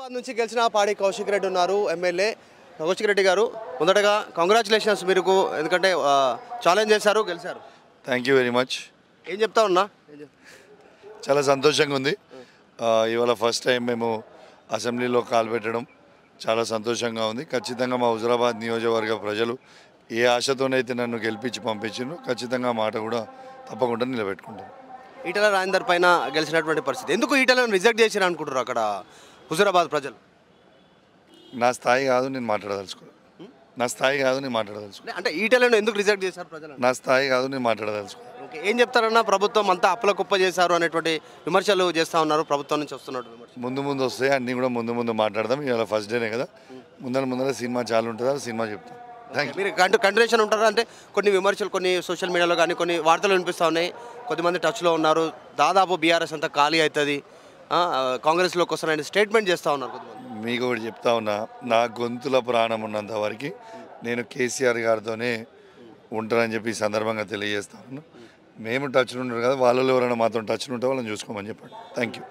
హుజురాబాద్ నుంచి గెలిచిన పాడి కౌశిక్ రెడ్డి ఉన్నారు ఎమ్మెల్యే. కౌశిక్ రెడ్డి గారు, మొదటగా కంగ్రాచులేషన్స్ మీకు, ఎందుకంటే ఛాలెంజ్ చేశారు, గెలిచారు. Thank you very much. ఏం చెప్తా ఉన్నా? చాలా సంతోషంగా ఉంది. ఇవాళ ఫస్ట్ టైం మేము అసెంబ్లీలో కాలు పెట్టడం చాలా సంతోషంగా ఉంది. ఖచ్చితంగా మా హుజురాబాద్ నియోజకవర్గ ప్రజలు ఏ ఆశతోనైతే నన్ను గెలిపించి పంపించారో ఖచ్చితంగా మాట కూడా తప్పకుండా నిలబెట్టుకుంటాను. ఈటల రాజేందర్ పైన గెలిచినటువంటి పరిస్థితి, ఎందుకు ఈటలను రిజెక్ట్ చేశారు అనుకుంటారు అక్కడ హుజురాబాద్ ప్రజలు? నా స్థాయి కాదు నేను మాట్లాడదలుచుకోను. నా స్థాయి కాదు నేను మాట్లాడదలుచుకోను. అంటే ఈటలను ఎందుకు రిజెక్ట్ చేశారు ప్రజలు? నా స్థాయి కాదు నేను మాట్లాడదలుచుకోను. ఓకే, ఏం చెప్తారన్నా? ప్రభుత్వం అంతా అప్పుల కుప్ప చేశారు అనేటువంటి విమర్శలు చేస్తూ ఉన్నారు, ప్రభుత్వం నుంచి వస్తున్నట్టు విమర్శ. ముందు వస్తాయి అన్నీ కూడా ముందు మాట్లాడదాం. ఇవాళ ఫస్ట్ డేనే కదా, ముందర సినిమా చాలా ఉంటుంది, ఆ సినిమా చెప్తాం. Thank you. మీరు కంటిన్యూషన్ ఉంటారా? అంటే కొన్ని విమర్శలు కొన్ని సోషల్ మీడియాలో కానీ కొన్ని వార్తలు వినిపిస్తూ ఉన్నాయి, కొద్దిమంది టచ్లో ఉన్నారు, దాదాపు బీఆర్ఎస్ అంతా ఖాళీ అవుతుంది, కాంగ్రెస్లోకి వస్తారని స్టేట్మెంట్ చేస్తూ ఉన్నారు కొంతమంది. మీకు ఒకటి చెప్తా ఉన్నా, నా గొంతుల ప్రాణం ఉన్నంత వరకు నేను కేసీఆర్ గారితోనే ఉంటానని చెప్పి ఈ సందర్భంగా తెలియజేస్తా ఉన్నాను. మేము టచ్లో ఉంటారు కదా, వాళ్ళలో ఎవరైనా మాతో టచ్లో ఉంటే వాళ్ళని చూసుకోమని చెప్పండి. Thank you.